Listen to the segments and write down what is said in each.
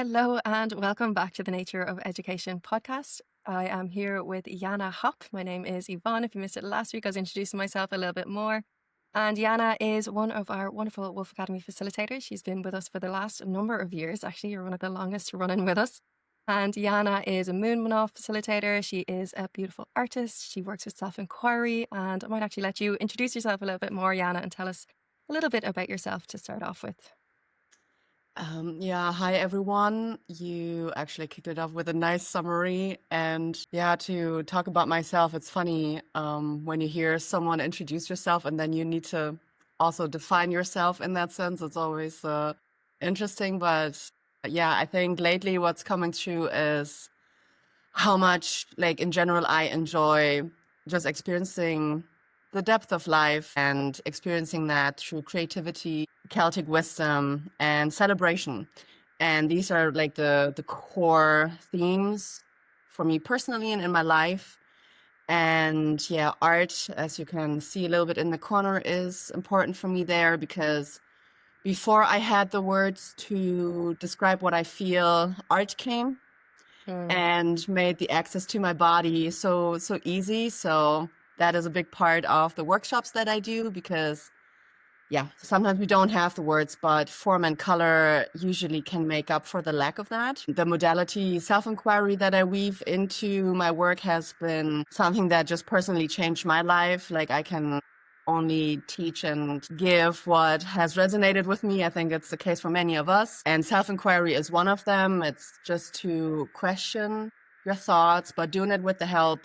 Hello and welcome back to the Nature of Education podcast. I am here with Jana Hopp. My name is Yvonne. If you missed it last week, I was introducing myself a little bit more. And Jana is one of our wonderful Wolf Academy facilitators. She's been with us for the last number of years. Actually, you're one of the longest running with us. And Jana is a Moon Manoff facilitator. She is a beautiful artist. She works with self-inquiry. And I might actually let you introduce yourself a little bit more, Jana, and tell us a little bit about yourself to start off with. Yeah, hi everyone. You actually kicked it off with a nice summary. And yeah, to talk about myself, it's funny when you hear someone introduce yourself and then you need to also define yourself in that sense. It's always interesting. But yeah, I think lately what's coming through is how much, like in general, I enjoy just experiencing the depth of life and experiencing that through creativity, Celtic wisdom, and celebration. And these are like the core themes for me personally and in my life. And yeah, art, as you can see a little bit in the corner, is important for me there because before I had the words to describe what I feel, art came Mm. and made the access to my body so easy. So that is a big part of the workshops that I do because yeah, sometimes we don't have the words, but form and color usually can make up for the lack of that. The modality self-inquiry that I weave into my work has been something that just personally changed my life. Like I can only teach and give what has resonated with me. I think it's the case for many of us. And self-inquiry is one of them. It's just to question your thoughts, but doing it with the help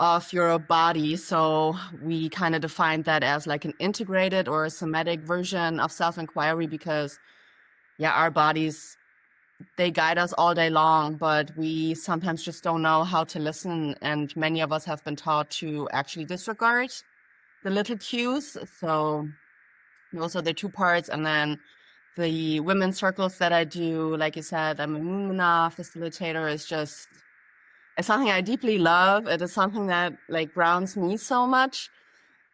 of your body. So we kind of defined that as like an integrated or a somatic version of self-inquiry because yeah, our bodies, they guide us all day long, but we sometimes just don't know how to listen. And many of us have been taught to actually disregard the little cues. So those are the two parts. And then the women's circles that I do, like you said, I'm a Mumina facilitator, is just it's something I deeply love. It is something that like grounds me so much.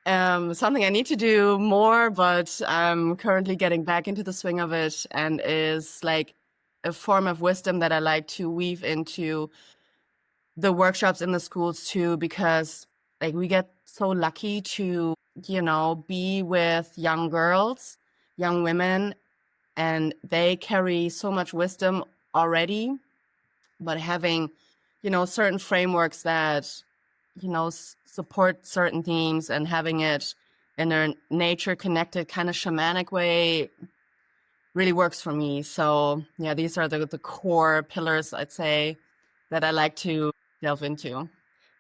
Something I need to do more, but I'm currently getting back into the swing of it and is like a form of wisdom that I like to weave into the workshops in the schools too, because like we get so lucky to, be with young girls, young women, and they carry so much wisdom already, but having certain frameworks that support certain themes and having it in a nature connected kind of shamanic way really works for me. So yeah, these are the core pillars, I'd say, that I like to delve into.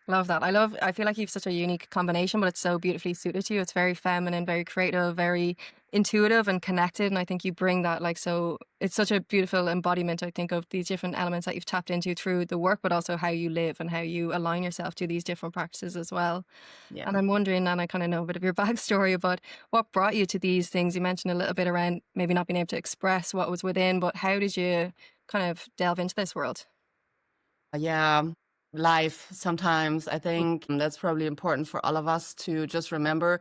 Love that. I feel like you've such a unique combination, but it's so beautifully suited to you. It's very feminine, very creative, very intuitive and connected. And I think you bring that so it's such a beautiful embodiment, I think, of these different elements that you've tapped into through the work, but also how you live and how you align yourself to these different practices as well. Yeah. And I'm wondering, and I kind of know a bit of your backstory, but what brought you to these things? You mentioned a little bit around maybe not being able to express what was within, but how did you kind of delve into this world? Yeah, life sometimes. I think that's probably important for all of us to just remember.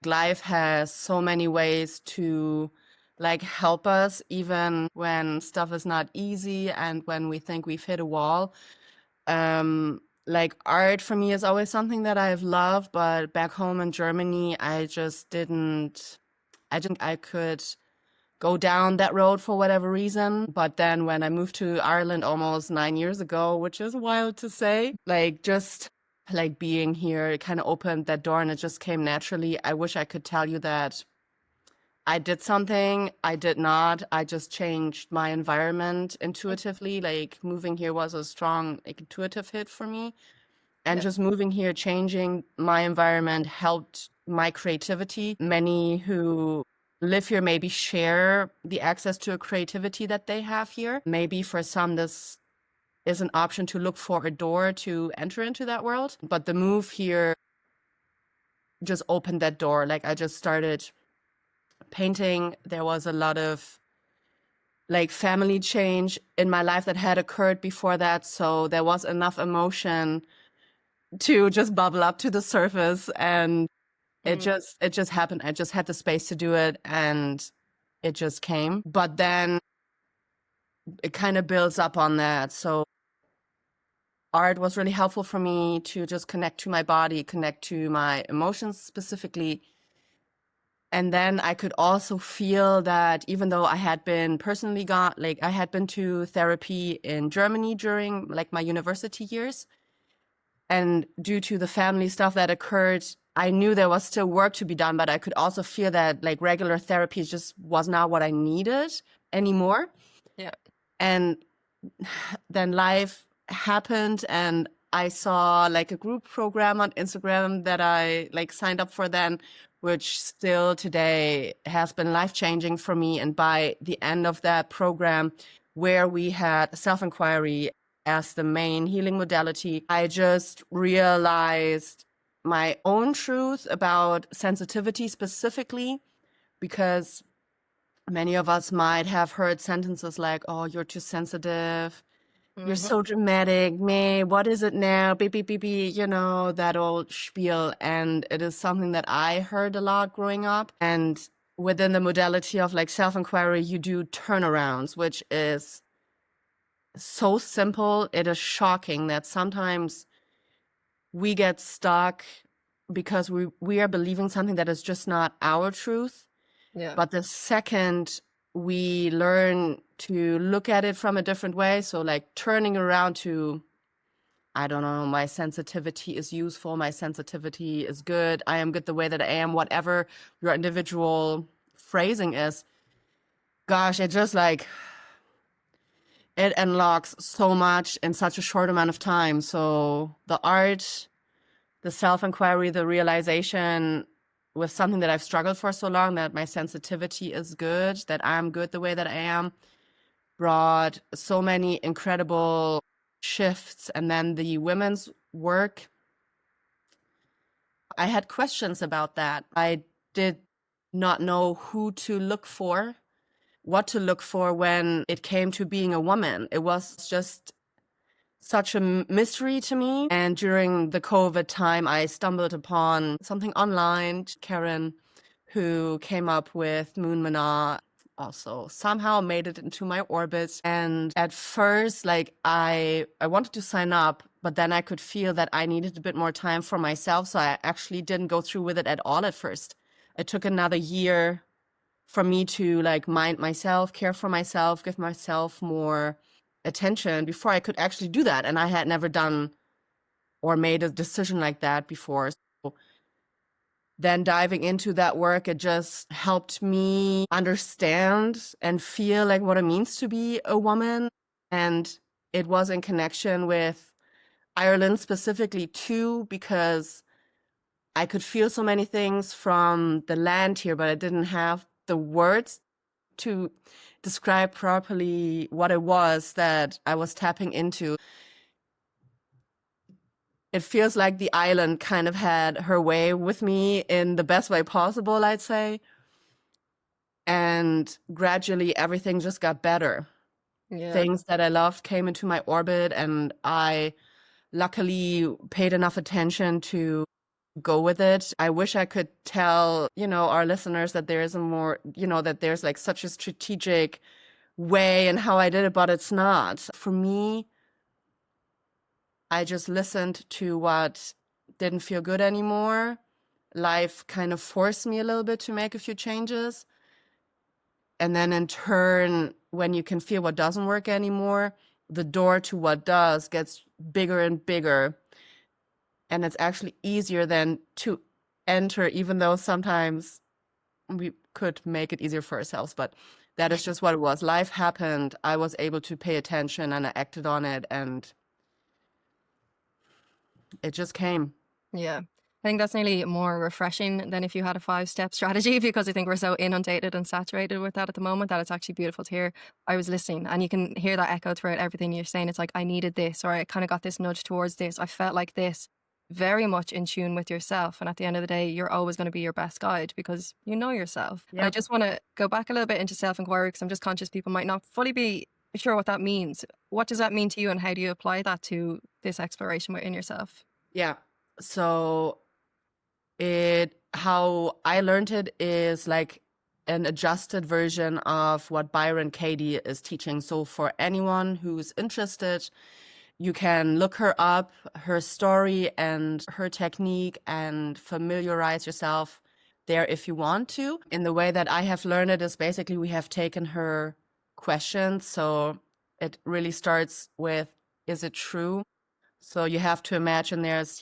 Life has so many ways to like help us, even when stuff is not easy and when we think we've hit a wall. Like art for me is always something that I've loved, but back home in Germany, I could go down that road for whatever reason. But then when I moved to Ireland almost 9 years ago, which is wild to say, like just like being here, it kind of opened that door and it just came naturally. I wish I could tell you that I did something. I did not. I just changed my environment intuitively. Like moving here was a strong like, intuitive hit for me. And Yeah. just moving here, changing my environment helped my creativity. Many who live here maybe share the access to a creativity that they have here. Maybe for some, this is an option to look for a door to enter into that world. But the move here just opened that door. Like I just started painting. There was a lot of like family change in my life that had occurred before that. So there was enough emotion to just bubble up to the surface and Mm. it just happened. I just had the space to do it and it just came. But then it kind of builds up on that. So art was really helpful for me to just connect to my body, connect to my emotions specifically. And then I could also feel that even though I had been personally like I had been to therapy in Germany during like my university years, and due to the family stuff that occurred, I knew there was still work to be done, but I could also feel that like regular therapy just was not what I needed anymore. Yeah. And then life happened and I saw like a group program on Instagram that I like signed up for then, which still today has been life-changing for me. And by the end of that program, where we had self-inquiry as the main healing modality, I just realized my own truth about sensitivity specifically, because many of us might have heard sentences like, oh, you're too sensitive, you're Mm-hmm. so dramatic, me, what is it now? Beep, beep, beep, beep, you know, that old spiel. And it is something that I heard a lot growing up. And within the modality of like self-inquiry, you do turnarounds, which is so simple. It is shocking that sometimes we get stuck because we are believing something that is just not our truth. Yeah. But the second we learn to look at it from a different way, so like turning around to, I don't know, my sensitivity is useful, my sensitivity is good, I am good the way that I am, whatever your individual phrasing is, gosh, it just like, it unlocks so much in such a short amount of time. So the art, the self-inquiry, the realization with something that I've struggled for so long, that my sensitivity is good, that I'm good the way that I am, brought so many incredible shifts. And then the women's work, I had questions about that. I did not know who to look for, what to look for when it came to being a woman. It was just such a mystery to me. And during the COVID time, I stumbled upon something online, Karen, who came up with Moon Mana, also somehow made it into my orbit. And at first, like I wanted to sign up, but then I could feel that I needed a bit more time for myself. So I actually didn't go through with it at all at first. It took another year for me to like mind myself, care for myself, give myself more attention before I could actually do that. And I had never done or made a decision like that before. So then diving into that work, it just helped me understand and feel like what it means to be a woman. And it was in connection with Ireland specifically too, because I could feel so many things from the land here, but I didn't have the words to describe properly what it was that I was tapping into. It feels like the island kind of had her way with me in the best way possible, I'd say. And gradually everything just got better. Yeah. Things that I loved came into my orbit, and I luckily paid enough attention to go with it. I wish I could tell, our listeners that there is a more, that there's like such a strategic way and how I did it, but it's not. For me, I just listened to what didn't feel good anymore. Life kind of forced me a little bit to make a few changes. And then in turn, when you can feel what doesn't work anymore, the door to what does gets bigger and bigger. And it's actually easier than to enter, even though sometimes we could make it easier for ourselves. But that is just what it was. Life happened. I was able to pay attention and I acted on it, and it just came. Yeah. I think that's nearly more refreshing than if you had a 5-step strategy, because I think we're so inundated and saturated with that at the moment that it's actually beautiful to hear. I was listening and you can hear that echo throughout everything you're saying. It's like, I needed this, or I kind of got this nudge towards this. I felt like this, very much in tune with yourself. And at the end of the day, you're always going to be your best guide because you know yourself. And I Yep. just want to go back a little bit into self-inquiry, because I'm just conscious people might not fully be sure what that means. What does that mean to you, and how do you apply that to this exploration within yourself? Yeah. So how I learned it is like an adjusted version of what Byron Katie is teaching. So for anyone who's interested, you can look her up, her story and her technique, and familiarize yourself there if you want to. In the way that I have learned it is basically we have taken her questions. So it really starts with, is it true? So you have to imagine there's,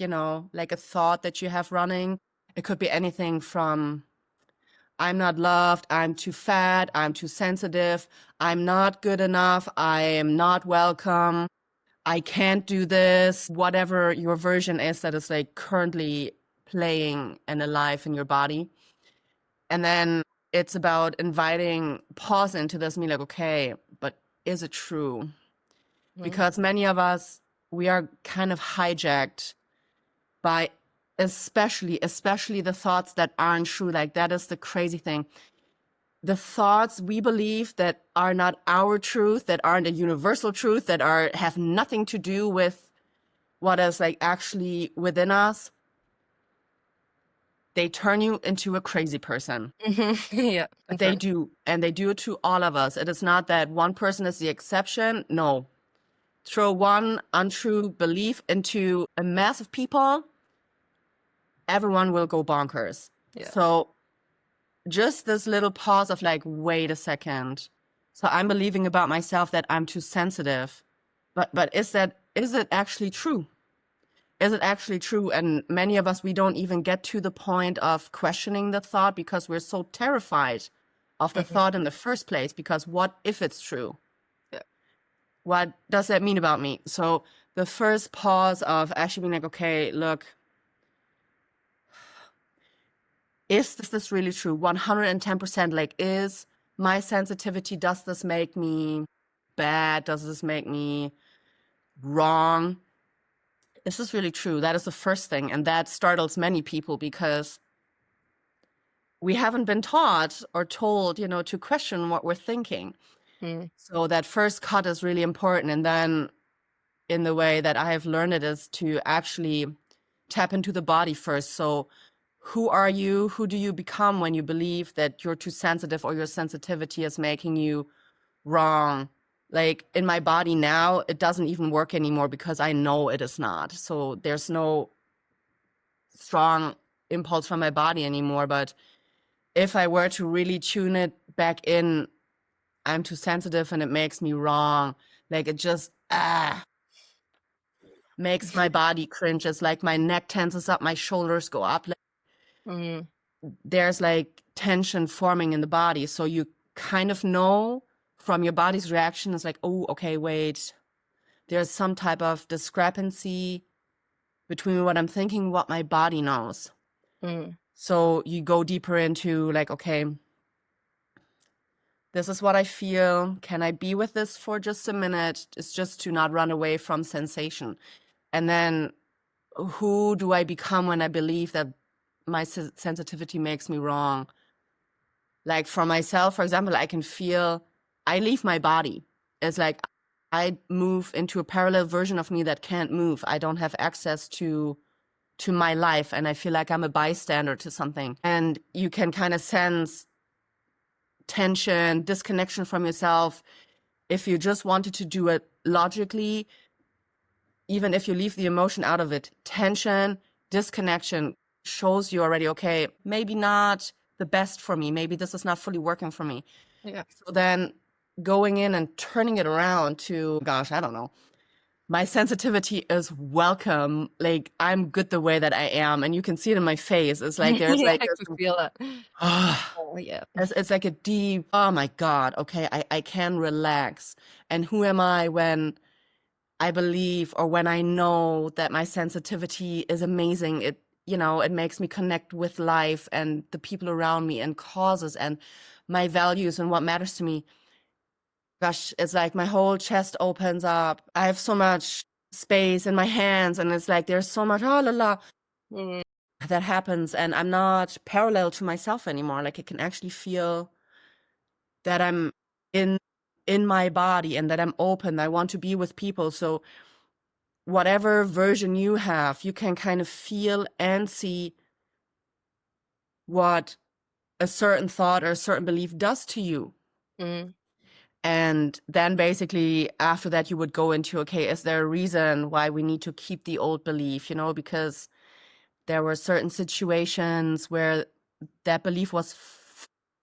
like a thought that you have running. It could be anything from, I'm not loved, I'm too fat, I'm too sensitive, I'm not good enough, I am not welcome, I can't do this, whatever your version is that is like currently playing and alive in your body. And then it's about inviting pause into this, me like, okay, but is it true? Because many of us, we are kind of hijacked by especially the thoughts that aren't true. Like that is the crazy thing. The thoughts we believe that are not our truth, that aren't a universal truth, that have nothing to do with what is like actually within us, they turn you into a crazy person. Yeah, They do, and they do it to all of us. It is not that one person is the exception. No. Throw one untrue belief into a mass of people, everyone will go bonkers. Yeah. So just this little pause of like, wait a second. So I'm believing about myself that I'm too sensitive. But is it actually true? Is it actually true? And many of us, we don't even get to the point of questioning the thought because we're so terrified of the thought in the first place. Because what if it's true? Yeah. What does that mean about me? So the first pause of actually being like, okay, look, is this really true? 110%, like, is my sensitivity, does this make me bad? Does this make me wrong? Is this really true? That is the first thing. And that startles many people because we haven't been taught or told, to question what we're thinking. So that first cut is really important. And then in the way that I have learned it is to actually tap into the body first. So who are you? Who do you become when you believe that you're too sensitive or your sensitivity is making you wrong? Like in my body now, it doesn't even work anymore because I know it is not. So there's no strong impulse from my body anymore. But if I were to really tune it back in, I'm too sensitive and it makes me wrong. Like it just makes my body cringe. It's like my neck tenses up, my shoulders go up. There's like tension forming in the body. So you kind of know from your body's reaction, it's like, oh, okay, wait, there's some type of discrepancy between what I'm thinking, what my body knows. So you go deeper into like, okay, this is what I feel. Can I be with this for just a minute? It's just to not run away from sensation. And then who do I become when I believe that my sensitivity makes me wrong? Like for myself, for example, I can feel I leave my body. It's like I move into a parallel version of me that can't move. I don't have access to my life, and I feel like I'm a bystander to something. And you can kind of sense tension, disconnection from yourself. If you just wanted to do it logically, even if you leave the emotion out of it, tension, disconnection shows you already, okay, maybe not the best for me. Maybe this is not fully working for me. Yeah. So then going in and turning it around to, gosh, I don't know. My sensitivity is welcome. Like I'm good the way that I am. And you can see it in my face. It's like, there's Yeah, like, I could feel it. Oh, yeah. it's like a deep, oh my God, okay, I can relax. And who am I when I believe or when I know that my sensitivity is amazing? It makes me connect with life and the people around me and causes and my values and what matters to me. Gosh, it's like my whole chest opens up. I have so much space in my hands and it's like there's so much that happens and I'm not parallel to myself anymore. Like I can actually feel that I'm in my body and that I'm open. I want to be with people. So whatever version you have, you can kind of feel and see what a certain thought or a certain belief does to you. Mm. And then basically after that, you would go into, okay, is there a reason why we need to keep the old belief, because there were certain situations where that belief was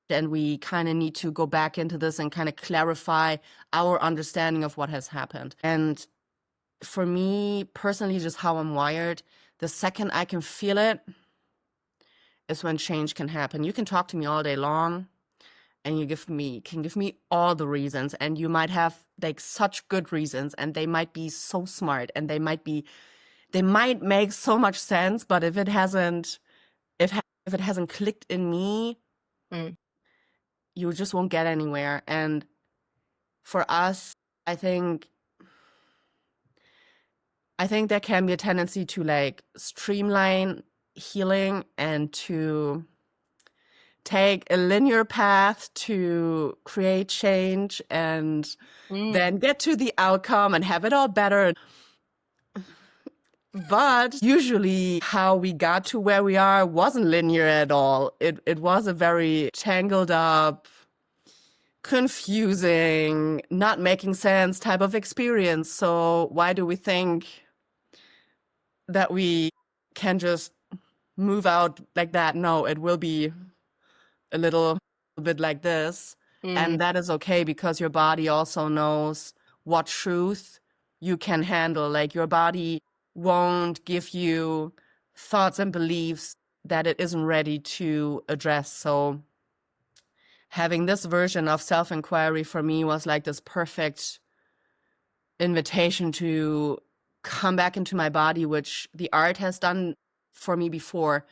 and we kind of need to go back into this and kind of clarify our understanding of what has happened. And for me personally, just how I'm wired, the second I can feel it is when change can happen. You can talk to me all day long and you can give me all the reasons, and you might have like such good reasons, and they might be so smart, and they might make so much sense, but if it hasn't clicked in me, Mm. you just won't get anywhere. And for us, I think there can be a tendency to like streamline healing and to take a linear path to create change and Mm. then get to the outcome and have it all better. But usually how we got to where we are wasn't linear at all. It was a very tangled up, confusing, not making sense type of experience. So why do we think that we can just move out like that? No, it will be a little bit like this. And Mm. that is okay because your body also knows what truth you can handle. Like your body won't give you thoughts and beliefs that it isn't ready to address. So having this version of self-inquiry for me was like this perfect invitation to come back into my body, which the art has done for me before.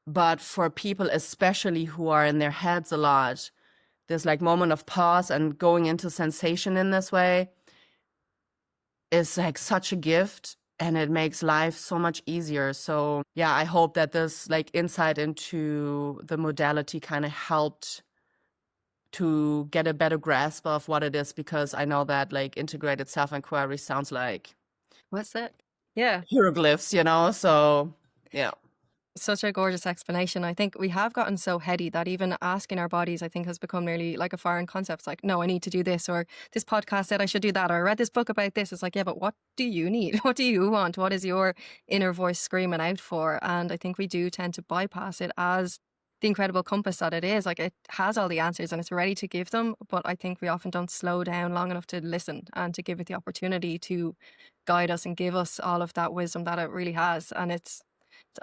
But for people, especially who are in their heads a lot, this like moment of pause and going into sensation in this way is like such a gift, and it makes life so much easier. So yeah, I hope that this like insight into the modality kind of helped to get a better grasp of what it is, because I know that like integrated self-inquiry sounds like What's it? Yeah. hieroglyphs, so yeah. Such a gorgeous explanation. I think we have gotten so heady that even asking our bodies, I think, has become nearly like a foreign concept. It's like, no, I need to do this, or this podcast said I should do that, or I read this book about this. It's like, yeah, but what do you need? What do you want? What is your inner voice screaming out for? And I think we do tend to bypass it as the incredible compass that it is. Like, it has all the answers and it's ready to give them. But I think we often don't slow down long enough to listen and to give it the opportunity to guide us and give us all of that wisdom that it really has. And it's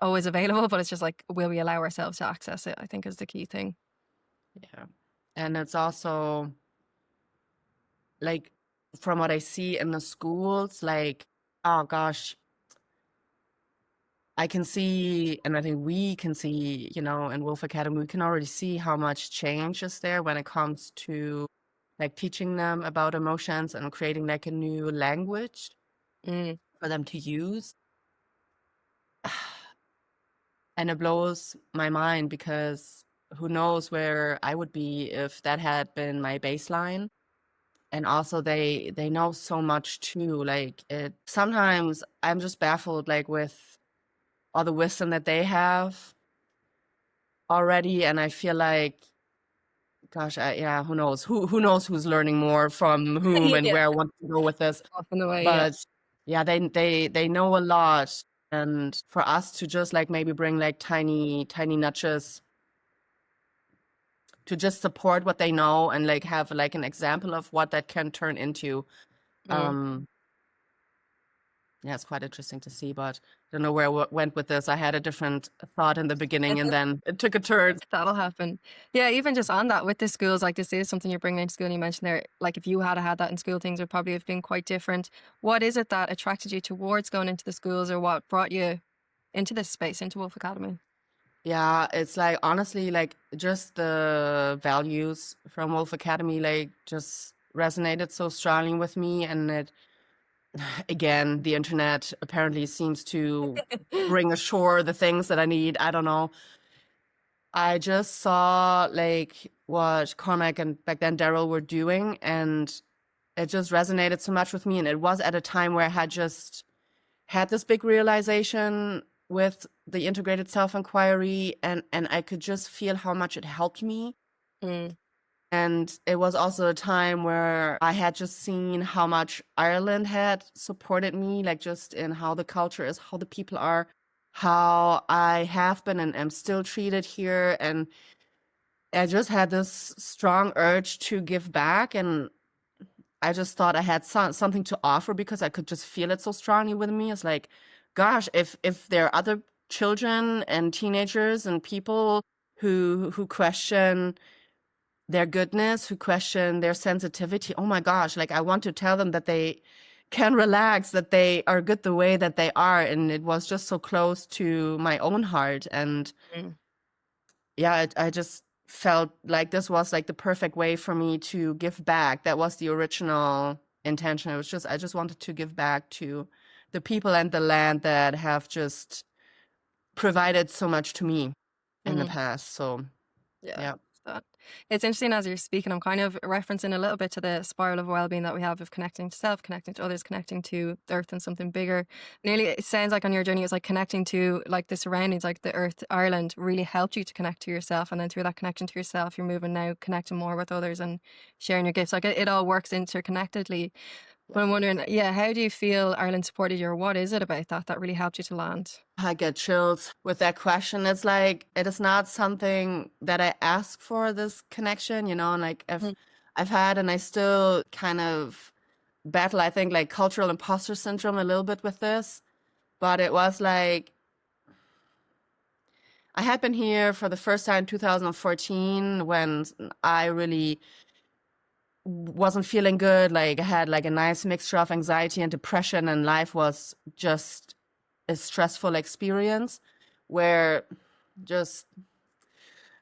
always available, but it's just like, will we allow ourselves to access it? I think is the key thing. Yeah. And it's also like from what I see in the schools, like, oh gosh, I can see, and I think we can see, in Wolf Academy, we can already see how much change is there when it comes to like teaching them about emotions and creating like a new language Mm. for them to use. And it blows my mind because who knows where I would be if that had been my baseline. And also they know so much too. Like it sometimes I'm just baffled like with all the wisdom that they have already, and I feel like, gosh, yeah, who knows? Who knows who's learning more from whom and Yeah. where I want to go with this. Off in the way, yeah. But yeah, they know a lot. And for us to just like maybe bring like tiny nudges to just support what they know and like have like an example of what that can turn into. Mm. Um, yeah, it's quite interesting to see, but I don't know where I went with this. I had a different thought in the beginning and then it took a turn. That'll happen. Yeah, even just on that with the schools, like this is something you're bringing into school. And you mentioned there, like if you had that in school, things would probably have been quite different. What is it that attracted you towards going into the schools, or what brought you into this space, into Wolf Academy? Yeah, it's like honestly, like just the values from Wolf Academy, like just resonated so strongly with me. And it, again, the internet apparently seems to bring ashore the things that I need. I don't know. I just saw like what Cormac and back then Daryl were doing, and it just resonated so much with me. And it was at a time where I had just had this big realization with the integrated self-inquiry, and I could just feel how much it helped me. Mm, And it was also a time where I had just seen how much Ireland had supported me, like just in how the culture is, how the people are, how I have been and am still treated here. And I just had this strong urge to give back. And I just thought I had something to offer because I could just feel it so strongly with me. It's like, gosh, if there are other children and teenagers and people who question their goodness, who question their sensitivity, oh my gosh, like I want to tell them that they can relax, that they are good the way that they are. And it was just so close to my own heart. And mm, yeah, I just felt like this was like the perfect way for me to give back. That was the original intention. It was just, I just wanted to give back to the people and the land that have just provided so much to me in the mm. past. So Yeah. yeah. That. It's interesting as you're speaking, I'm kind of referencing a little bit to the spiral of well-being that we have of connecting to self, connecting to others, connecting to the earth and something bigger. Nearly, it sounds like on your journey, it's like connecting to like the surroundings, like the earth, Ireland really helped you to connect to yourself. And then through that connection to yourself, you're moving now, connecting more with others and sharing your gifts. Like it all works interconnectedly. But I'm wondering, yeah, how do you feel Ireland supported you, or what is it about that that really helped you to land? I get chills with that question. It's like it is not something that I ask for, this connection, and like Mm, I've had and I still kind of battle, I think, like cultural imposter syndrome a little bit with this. But it was like I had been here for the first time in 2014 when I really wasn't feeling good. Like I had like a nice mixture of anxiety and depression, and life was just a stressful experience where just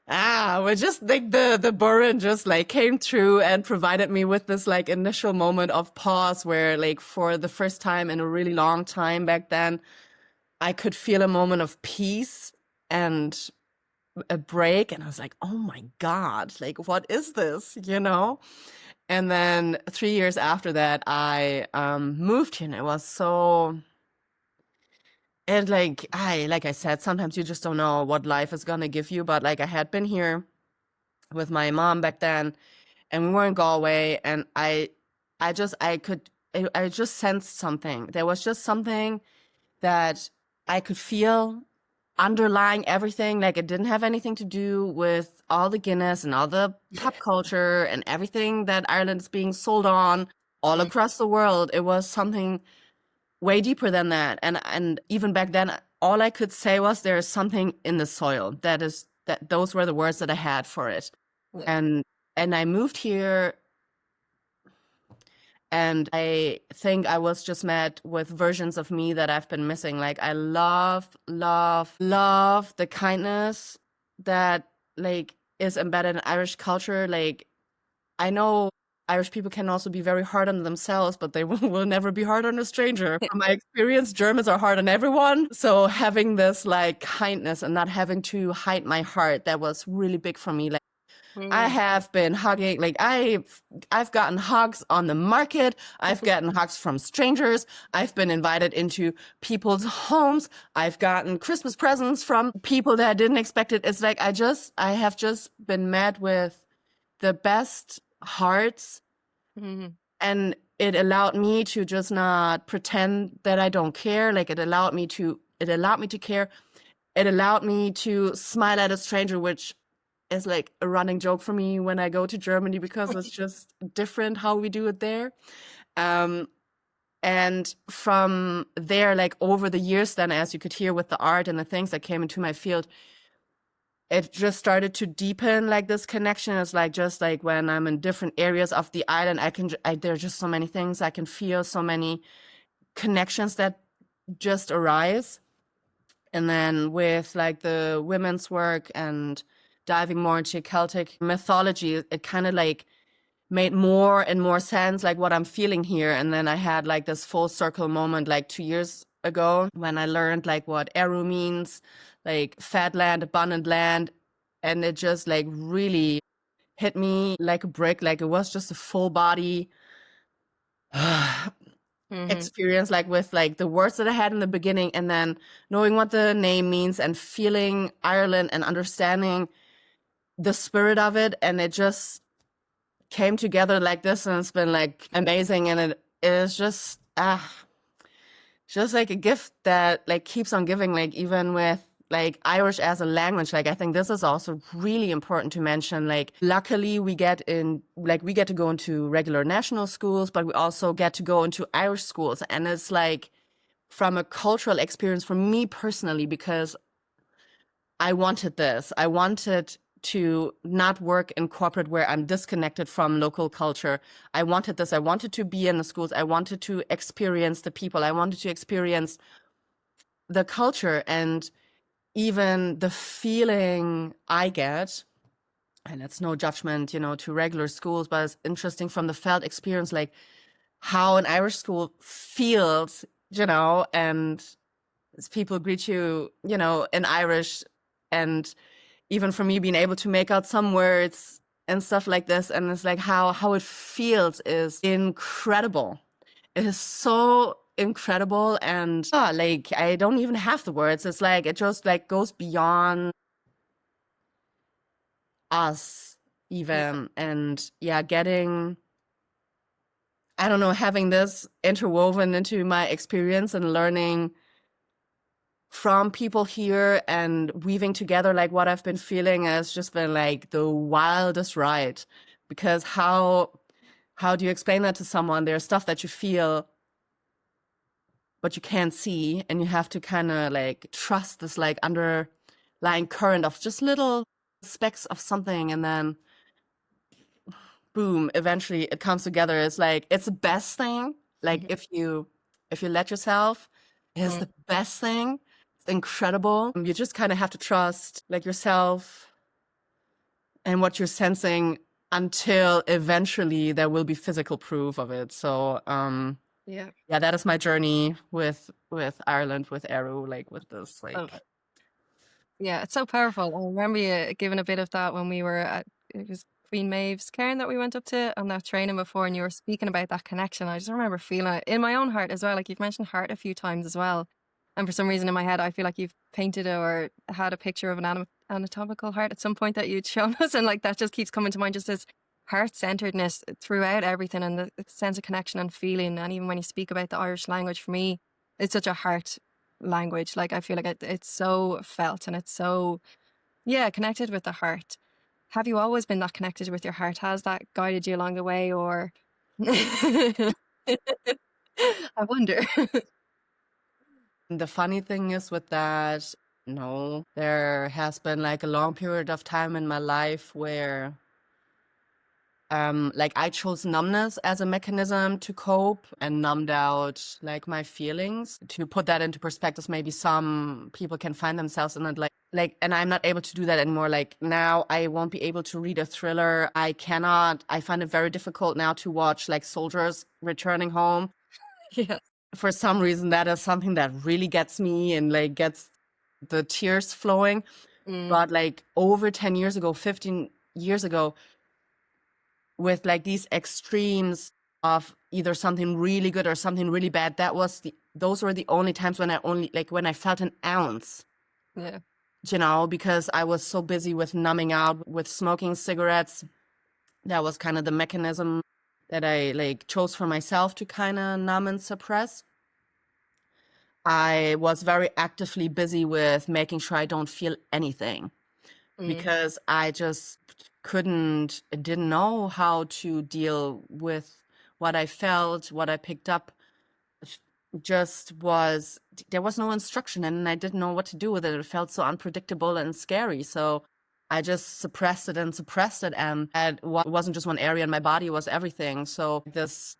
we just think the Burin just like came through and provided me with this like initial moment of pause where like for the first time in a really long time back then, I could feel a moment of peace and a break. And I was like, oh my God, like what is this, And then 3 years after that, I moved here, and it was so. And like I said, sometimes you just don't know what life is gonna give you. But like I had been here with my mom back then, and we were in Galway, and I just sensed something. There was just something that I could feel underlying everything. Like it didn't have anything to do with all the Guinness and all the pop culture and everything that Ireland is being sold on all mm, across the world. It was something way deeper than that. And even back then, all I could say was there is something in the soil. That those were the words that I had for it. yeah. And I moved here, and I think I was just met with versions of me that I've been missing. Like I love, love, love the kindness that like is embedded in Irish culture. Like I know Irish people can also be very hard on themselves, but they will never be hard on a stranger. From my experience, Germans are hard on everyone. So having this like kindness and not having to hide my heart, that was really big for me. Like I Mm. have been hugging, like I've gotten hugs on the market. I've gotten hugs from strangers. I've been invited into people's homes. I've gotten Christmas presents from people that I didn't expect it. It's like I have just been met with the best hearts, Mhm. and it allowed me to just not pretend that I don't care. Like it allowed me to care. It allowed me to smile at a stranger, which is like a running joke for me when I go to Germany because it's just different how we do it there. Um, and from there, like over the years, then as you could hear with the art and the things that came into my field, it just started to deepen like this connection. It's like just like when I'm in different areas of the island, there are just so many things I can feel, so many connections that just arise. And then with like the women's work and diving more into Celtic mythology, it kind of like made more and more sense, like what I'm feeling here. And then I had like this full circle moment like 2 years ago when I learned like what Eru means, like fat land, abundant land. And it just like really hit me like a brick. Like it was just a full body Mm-hmm. experience, like with like the words that I had in the beginning, and then knowing what the name means and feeling Ireland and understanding the spirit of it, and it just came together like this, and it's been like amazing, and it is just like a gift that like keeps on giving, like even with like Irish as a language. Like I think this is also really important to mention. Like luckily we get to go into regular national schools, but we also get to go into Irish schools. And it's like from a cultural experience for me personally, because I wanted this. I wanted to not work in corporate where I'm disconnected from local culture. I wanted this. I wanted to be in the schools. I wanted to experience the people. I wanted to experience the culture, and even the feeling I get, and it's no judgment, to regular schools, but it's interesting from the felt experience, like how an Irish school feels, and as people greet you, in Irish, and even for me being able to make out some words and stuff like this, and it's like how it feels is incredible. It is so incredible, and like I don't even have the words. It's like it just like goes beyond us Yeah. even. And yeah, getting, I don't know, having this interwoven into my experience and learning from people here and weaving together like what I've been feeling has just been like the wildest ride. Because how do you explain that to someone? There's stuff that you feel but you can't see, and you have to kind of like trust this like underlying current of just little specks of something, and then boom, eventually it comes together. It's like it's the best thing. Like Mm-hmm. if you let yourself, it's Mm. the best thing. It's incredible. You just kind of have to trust like yourself and what you're sensing until eventually there will be physical proof of it. So Yeah. yeah, that is my journey with Ireland, with Eru, like with this Love like it. Yeah, it's so powerful. I remember you giving a bit of that when we were at, it was Queen Maeve's cairn that we went up to on that training before, and you were speaking about that connection. I just remember feeling it in my own heart as well. Like you've mentioned heart a few times as well. And for some reason in my head, I feel like you've painted or had a picture of an anatomical heart at some point that you'd shown us. And like that just keeps coming to mind, just this heart centeredness throughout everything, and the sense of connection and feeling. And even when you speak about the Irish language, for me, it's such a heart language. Like I feel like it's so felt, and it's so, yeah, connected with the heart. Have you always been that connected with your heart? Has that guided you along the way, or I wonder. the funny thing is with that, no, there has been like a long period of time in my life where like I chose numbness as a mechanism to cope and numbed out like my feelings. To put that into perspective, maybe some people can find themselves in it, and I'm not able to do that anymore. Like now I won't be able to read a thriller. I find it very difficult now to watch like soldiers returning home. Yeah. For some reason, that is something that really gets me and like gets the tears flowing. Mm, But like over 10 years ago, 15 years ago, with like these extremes of either something really good or something really bad, those were the only times when I felt an ounce, yeah. because I was so busy with numbing out with smoking cigarettes. That was kind of the mechanism that I like chose for myself to kind of numb and suppress. I was very actively busy with making sure I don't feel anything, Mm, because I just didn't know how to deal with what I felt, what I picked up. Just was, there was no instruction, and I didn't know what to do with it. It felt so unpredictable and scary. So I just suppressed it and suppressed it. And it wasn't just one area in my body, it was everything. So this,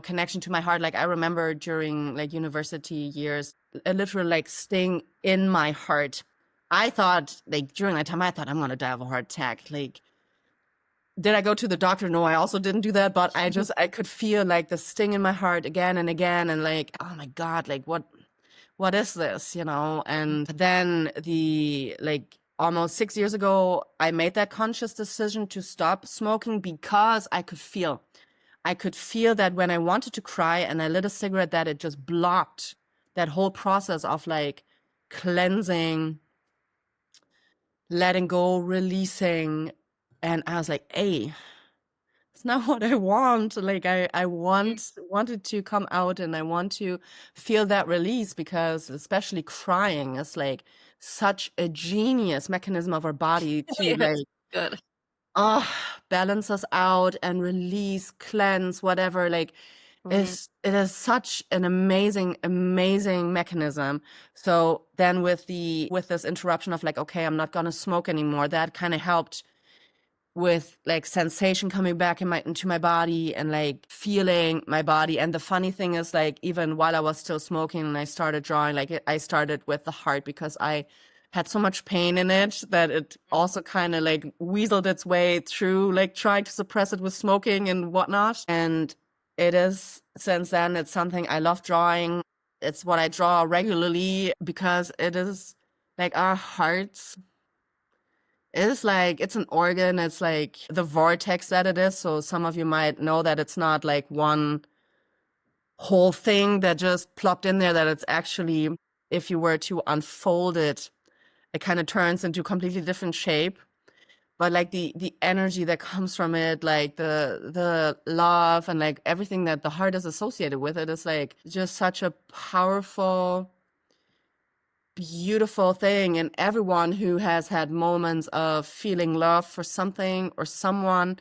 connection to my heart, like I remember during like university years, a literal like sting in my heart. I thought like during that time, I thought I'm gonna die of a heart attack. Like, did I go to the doctor? No, I also didn't do that, but I could feel like the sting in my heart again and again, and like, oh my God, like what is this, And then like almost 6 years ago, I made that conscious decision to stop smoking because I could feel. I could feel that when I wanted to cry and I lit a cigarette, that it just blocked that whole process of like cleansing, letting go, releasing. And I was like, hey, it's not what I want. Like I wanted to come out and I want to feel that release, because especially crying is like such a genius mechanism of our body to Yes. like Good. uh balance us out and release, cleanse, whatever. Like Mm. it is such an amazing, amazing mechanism. So then with this interruption of like, okay, I'm not gonna smoke anymore, that kind of helped with like sensation coming back into my body and like feeling my body. And the funny thing is, like, even while I was still smoking and I started drawing, like I started with the heart, because I had so much pain in it that it also kind of like weaseled its way through, like trying to suppress it with smoking and whatnot. And it is, since then, it's something I love drawing. It's what I draw regularly, because it is like our hearts, it's like, it's an organ. It's like the vortex that it is. So some of you might know that it's not like one whole thing that just plopped in there, that it's actually, if you were to unfold it, it kind of turns into a completely different shape. But like the energy that comes from it, like the love and like everything that the heart is associated with it, is like just such a powerful, beautiful thing. And everyone who has had moments of feeling love for something or someone,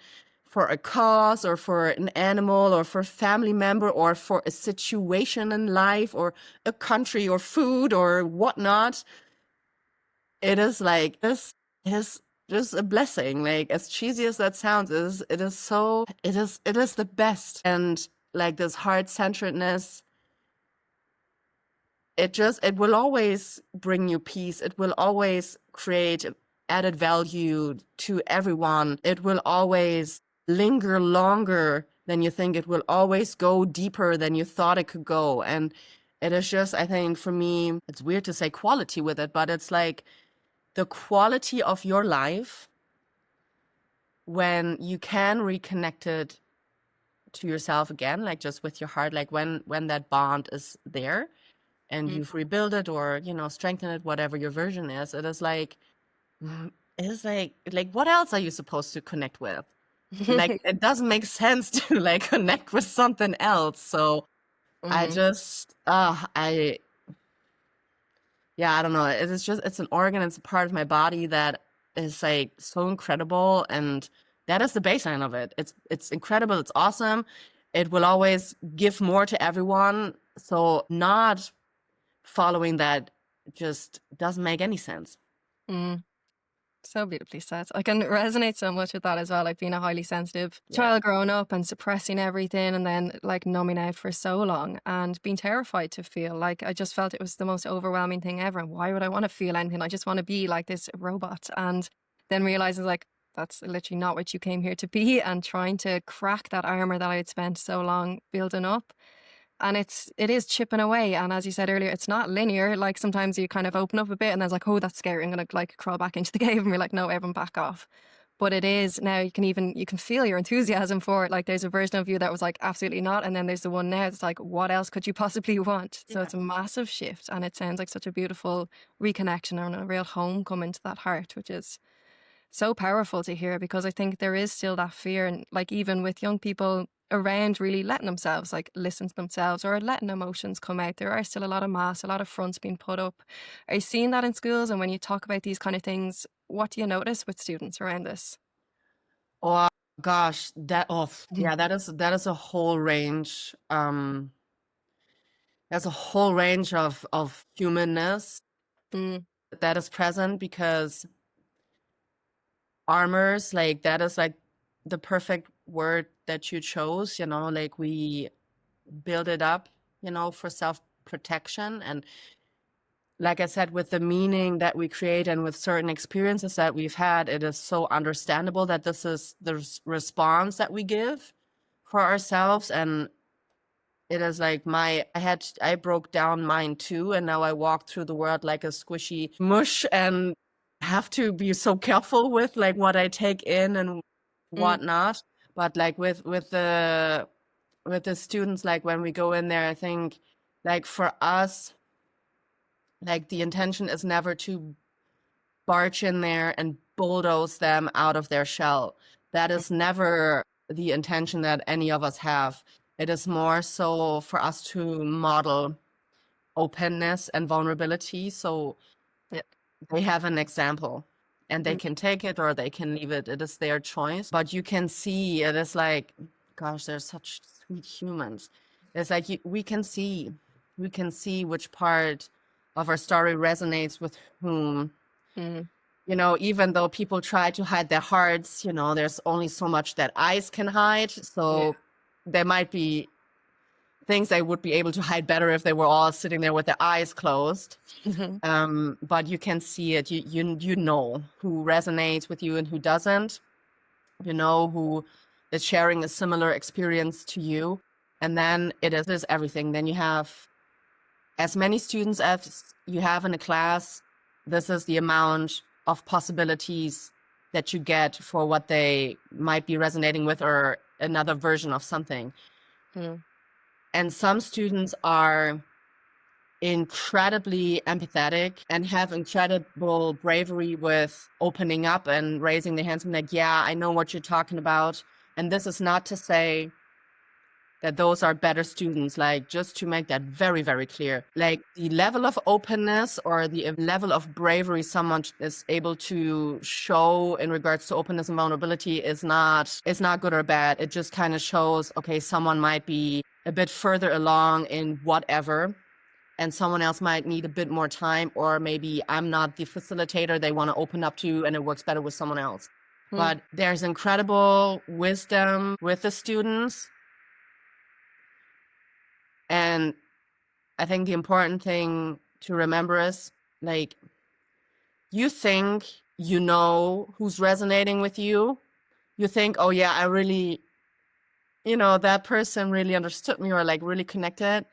for a cause or for an animal or for a family member or for a situation in life or a country or food or whatnot, it is like this is just a blessing. Like, as cheesy as that sounds, it is the best. And like this heart-centeredness, it will always bring you peace. It will always create added value to everyone. It will always linger longer than you think. It will always go deeper than you thought it could go. And it is just, I think for me, it's weird to say quality with it, but it's like the quality of your life when you can reconnect it to yourself again, like just with your heart, like when that bond is there and Mm. you've rebuilt it or, strengthened it, whatever your version is, it is like what else are you supposed to connect with? Like, it doesn't make sense to like connect with something else. So I Mhm. just, yeah, I don't know. It's an organ, it's a part of my body that is like so incredible. And that is the baseline of it. It's incredible. It's awesome. It will always give more to everyone. So not following that just doesn't make any sense. Mm. So beautifully said. I can resonate so much with that as well. Like being a highly sensitive Yeah. child growing up and suppressing everything and then like numbing out for so long and being terrified to feel. Like I just felt it was the most overwhelming thing ever. And why would I want to feel anything? I just want to be like this robot. And then realizing like that's literally not what you came here to be, and trying to crack that armor that I had spent so long building up. And it is chipping away. And as you said earlier, it's not linear. Like sometimes you kind of open up a bit and then it's like, oh, that's scary, I'm gonna like crawl back into the cave, and we're like, no, everyone back off. But it is now, you can feel your enthusiasm for it. Like there's a version of you that was like absolutely not, and then there's the one now that's like, what else could you possibly want? So Yeah. it's a massive shift, and it sounds like such a beautiful reconnection and a real homecoming to that heart, which is so powerful to hear, because I think there is still that fear. And like even with young people around really letting themselves like listen to themselves or letting emotions come out, there are still a lot of masks, a lot of fronts being put up. Are you seeing that in schools? And when you talk about these kind of things, what do you notice with students around this? Oh gosh, Mhm. yeah, that is a whole range. There's a whole range of humanness Mm, that is present, because armors, like, that is like the perfect word that you chose, like we build it up, for self-protection. And like I said, with the meaning that we create and with certain experiences that we've had, it is so understandable that this is the response that we give for ourselves. And it is like I broke down mine too, and now I walk through the world like a squishy mush and have to be so careful with like what I take in and mm, whatnot. But like with the students, like when we go in there, I think like for us, like the intention is never to barge in there and bulldoze them out of their shell. That is never the intention that any of us have. It is more so for us to model openness and vulnerability. So Yeah. they have an example and they Mm, can take it or they can leave it. It is their choice. But you can see it is like, gosh, they're such sweet humans. It's like we can see which part of our story resonates with whom. mm, You know, even though people try to hide their hearts, you know, there's only so much that eyes can hide. yeah. So there might be things they would be able to hide better if they were all sitting there with their eyes closed. Mhm. But you can see it. You know who resonates with you and who doesn't. You know who is sharing a similar experience to you, and then it is everything. Then you have as many students as you have in a class. This is the amount of possibilities that you get for what they might be resonating with or another version of something. Mm, And some students are incredibly empathetic and have incredible bravery with opening up and raising their hands and like, yeah, I know what you're talking about. And this is not to say that those are better students, like just to make that very, very clear. Like the level of openness or the level of bravery someone is able to show in regards to openness and vulnerability is not, it's not good or bad. It just kind of shows, okay, someone might be a bit further along in whatever and someone else might need a bit more time, or maybe I'm not the facilitator they want to open up to and it works better with someone else. mm, But there's incredible wisdom with the students. And I think the important thing to remember is like, you think you know who's resonating with you. You think, oh yeah, I really, you know, that person really understood me or like really connected.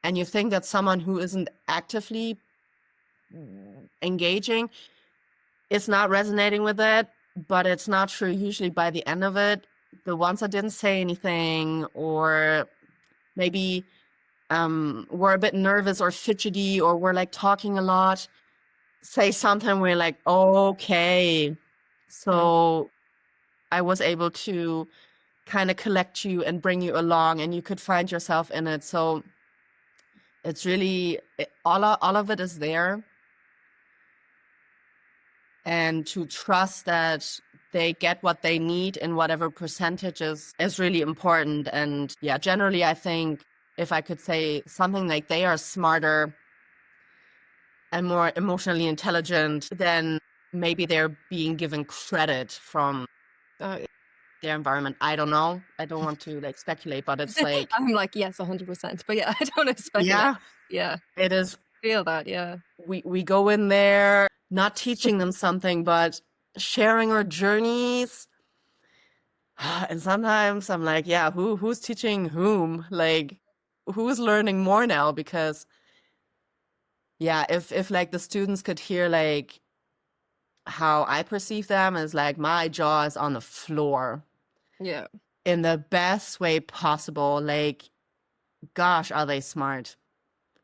And you think that someone who isn't actively engaging is not resonating with it, but it's not true. Usually by the end of it, the ones that didn't say anything or maybe were a bit nervous or fidgety or were like talking a lot, say something we're like, okay. mm. So I was able to kind of collect you and bring you along and you could find yourself in it. So it's really, all of it is there. And to trust that they get what they need in whatever percentages is really important. And yeah, generally, I think if I could say something like they are smarter and more emotionally intelligent, then maybe they're being given credit from Oh, their environment. I don't know. I don't want to like speculate, but it's like, I'm like, yes, 100%. But yeah, I don't want to speculate. yeah, Yeah, it is. feel that. Yeah. We go in there not teaching them something, but sharing our journeys. And sometimes I'm like, yeah, who's teaching whom? Like, who's learning more now? Because yeah, if like the students could hear like how I perceive them is like my jaw is on the floor Yeah. in the best way possible. Like, gosh, are they smart?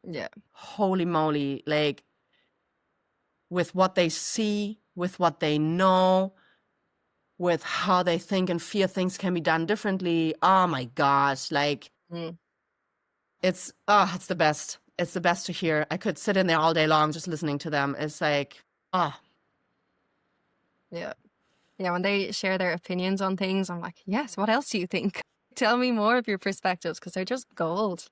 Yeah. Holy moly. Like, with what they see, with what they know, with how they think and feel things can be done differently. Oh my gosh. Like, Mm, it's the best. It's the best to hear. I could sit in there all day long just listening to them. It's like, ah, yeah. Yeah. When they share their opinions on things, I'm like, yes, what else do you think? Tell me more of your perspectives because they're just gold.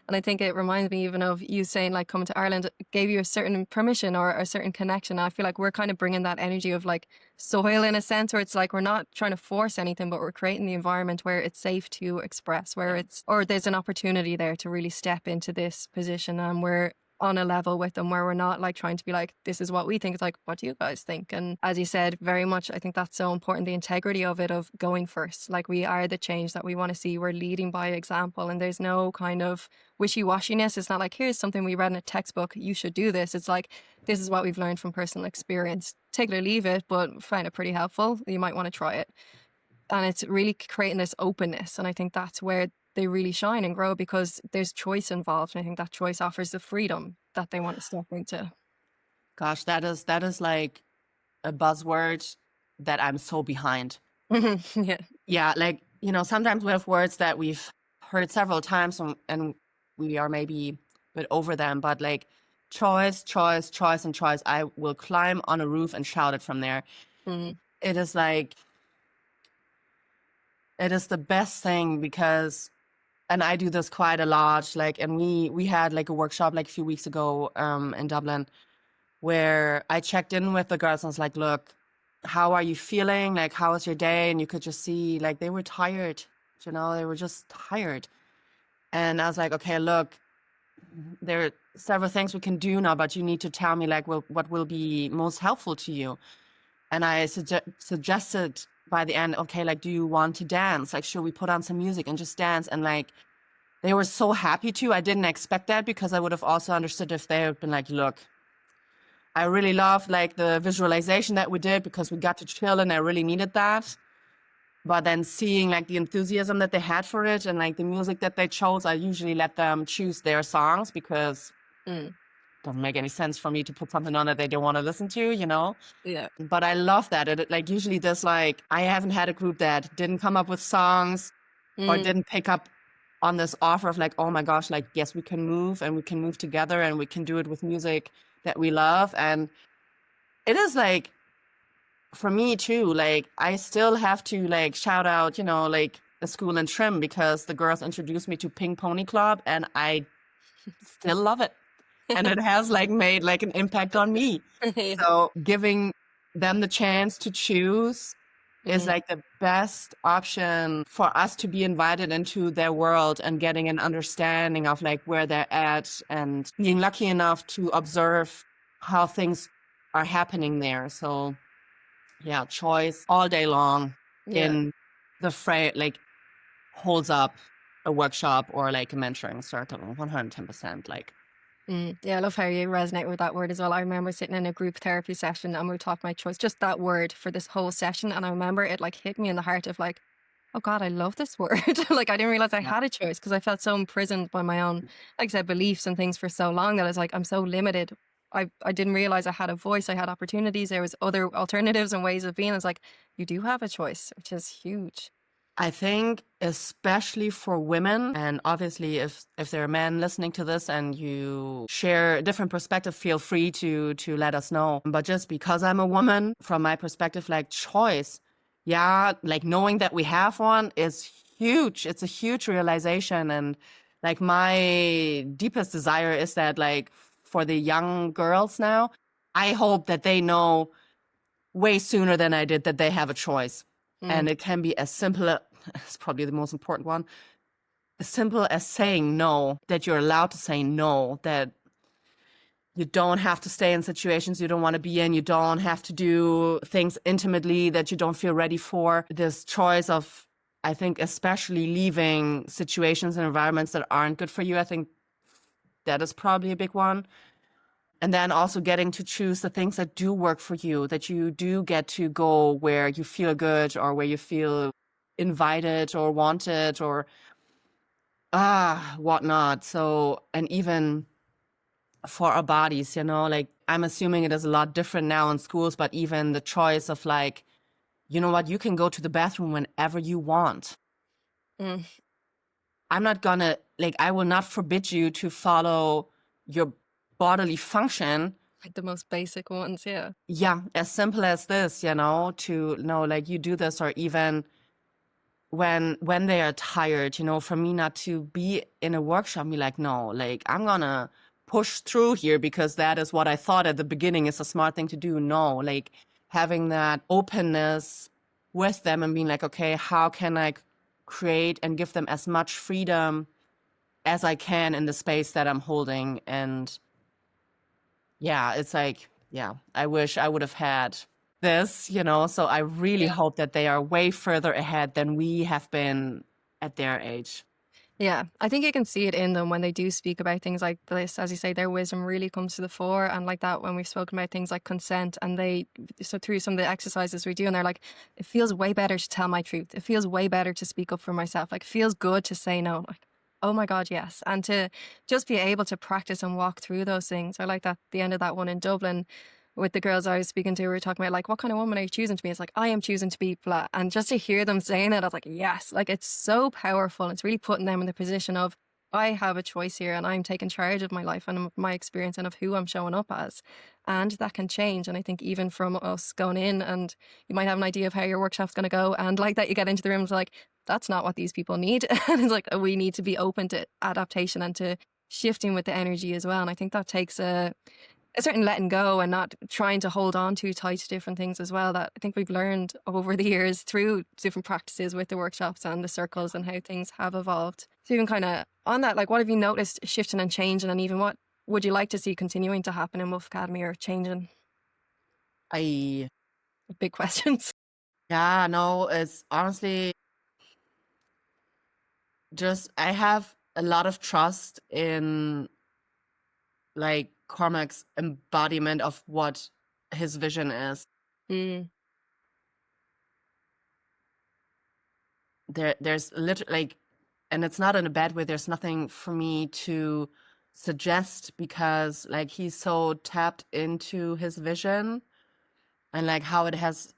And I think it reminds me even of you saying like coming to Ireland gave you a certain permission or a certain connection. I feel like we're kind of bringing that energy of like soil in a sense where it's like we're not trying to force anything, but we're creating the environment where it's safe to express, where it's, or there's an opportunity there to really step into this position and we're on a level with them where we're not like trying to be like, this is what we think. It's like, what do you guys think? And as you said, very much, I think that's so important, the integrity of it, of going first. Like we are the change that we want to see. We're leading by example and there's no kind of wishy-washiness. It's not like, here's something we read in a textbook, you should do this. It's like, this is what we've learned from personal experience. Take it or leave it, but find it pretty helpful. You might want to try it. And it's really creating this openness. And I think that's where they really shine and grow, because there's choice involved. And I think that choice offers the freedom that they want to step into. Gosh, that is like a buzzword that I'm so behind. Yeah. Yeah, like, sometimes we have words that we've heard several times and we are maybe a bit over them, but like choice, choice, choice, and choice. I will climb on a roof and shout it from there. Mm. It is like, it is the best thing because, and I do this quite a lot, like, and we had like a workshop like a few weeks ago in Dublin where I checked in with the girls and was like, look, how are you feeling? Like, how was your day? And you could just see like they were tired, they were just tired. And I was like, okay, look, there are several things we can do now, but you need to tell me like what will be most helpful to you. And I suggested by the end, okay, like, do you want to dance? Like, should we put on some music and just dance? And like, they were so happy to. I didn't expect that because I would have also understood if they had been like, look, I really loved like the visualization that we did because we got to chill and I really needed that. But then seeing like the enthusiasm that they had for it and like the music that they chose, I usually let them choose their songs because it doesn't make any sense for me to put something on that they don't want to listen to. Yeah. But I love that. It like usually there's like, I haven't had a group that didn't come up with songs or didn't pick up on this offer of like, oh my gosh, like, yes, we can move and we can move together and we can do it with music that we love. And it is like, for me too, like, I still have to like shout out, like the school in Trim because the girls introduced me to Pink Pony Club and I still love it. And it has like made like an impact on me. Yeah. So giving them the chance to choose is like the best option for us to be invited into their world and getting an understanding of like where they're at and being lucky enough to observe how things are happening there. So yeah, choice all day long Yeah. in the like holds up a workshop or like a mentoring circle 110%. Like, Yeah, I love how you resonate with that word as well. I remember sitting in a group therapy session and we were talking about choice, just that word for this whole session. And I remember it like hit me in the heart of like, oh God, I love this word. Like I didn't realize I yeah. had a choice because I felt so imprisoned by my own, like I said, beliefs and things for so long that I was like, I'm so limited. I didn't realize I had a voice. I had opportunities. There was other alternatives and ways of being. It's like, you do have a choice, which is huge. I think especially for women, and obviously if there are men listening to this and you share a different perspective, feel free to let us know. But just because I'm a woman, from my perspective, like choice, yeah, like knowing that we have one is huge. It's a huge realization. And like my deepest desire is that like for the young girls now, I hope that they know way sooner than I did that they have a choice. And it can be as simple, it's probably the most important one, as simple as saying no, that you're allowed to say no, that you don't have to stay in situations you don't want to be in. You don't have to do things intimately that you don't feel ready for. This choice of, I think, especially leaving situations and environments that aren't good for you, I think that is probably a big one. And then also getting to choose the things that do work for you, that you do get to go where you feel good or where you feel invited or wanted or whatnot. So, and even for our bodies, like I'm assuming it is a lot different now in schools, but even the choice of like, you know what, you can go to the bathroom whenever you want. Mm. I'm not gonna, like, I will not forbid you to follow your bodily function. Like the most basic ones, yeah. Yeah, as simple as this, to know like you do this, or even when they are tired, for me not to be in a workshop, be like, no, like I'm gonna push through here because that is what I thought at the beginning is a smart thing to do. No, like having that openness with them and being like, okay, how can I create and give them as much freedom as I can in the space that I'm holding? And yeah, it's like, yeah, I wish I would have had this, so I really Yeah. hope that they are way further ahead than we have been at their age. Yeah, I think you can see it in them when they do speak about things like this. As you say, their wisdom really comes to the fore. And like that, when we've spoken about things like consent, and so through some of the exercises we do, and they're like, it feels way better to tell my truth. It feels way better to speak up for myself. Like, it feels good to say no. Like, oh my God, yes. And to just be able to practice and walk through those things. I like that, the end of that one in Dublin with the girls I was speaking to, we were talking about like, what kind of woman are you choosing to be? It's like, I am choosing to be blah. And just to hear them saying it, I was like, yes, like it's so powerful. It's really putting them in the position of, I have a choice here and I'm taking charge of my life and my experience and of who I'm showing up as. And that can change. And I think even from us going in, and you might have an idea of how your workshop's going to go. And like that, you get into the room, it's like, that's not what these people need. And it's like, we need to be open to adaptation and to shifting with the energy as well. And I think that takes a certain letting go and not trying to hold on too tight to different things as well, that I think we've learned over the years through different practices with the workshops and the circles and how things have evolved. So even kind of on that, like what have you noticed shifting and changing, and even what would you like to see continuing to happen in Wolf Academy or changing? I Big questions. Yeah, no, it's honestly just I have a lot of trust in like Cormac's embodiment of what his vision is. Mm, There's literally like, and it's not in a bad way, there's nothing for me to suggest because like he's so tapped into his vision and like how it has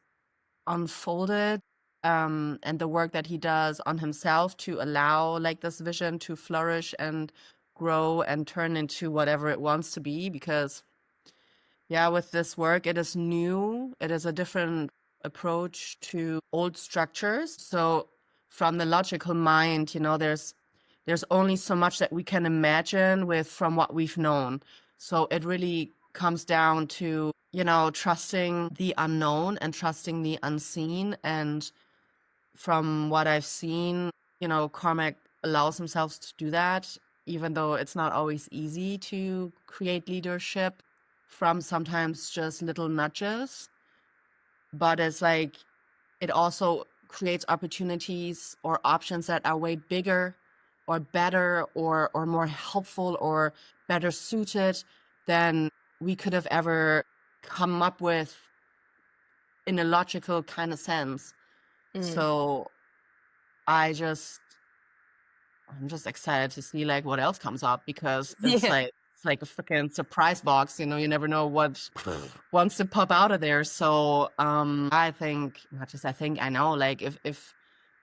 unfolded, and the work that he does on himself to allow like this vision to flourish and grow and turn into whatever it wants to be. Because yeah, with this work, it is new. It is a different approach to old structures. So from the logical mind, there's only so much that we can imagine with from what we've known. So it really comes down to, trusting the unknown and trusting the unseen. And from what I've seen, Cormac allows himself to do that, even though it's not always easy to create leadership from sometimes just little nudges. But it's like it also creates opportunities or options that are way bigger or better or more helpful or better suited than we could have ever come up with in a logical kind of sense. mm. So I'm just excited to see like what else comes up because Yeah. it's like a freaking surprise box, you never know what wants to pop out of there. So I think, not just I think, I know, like if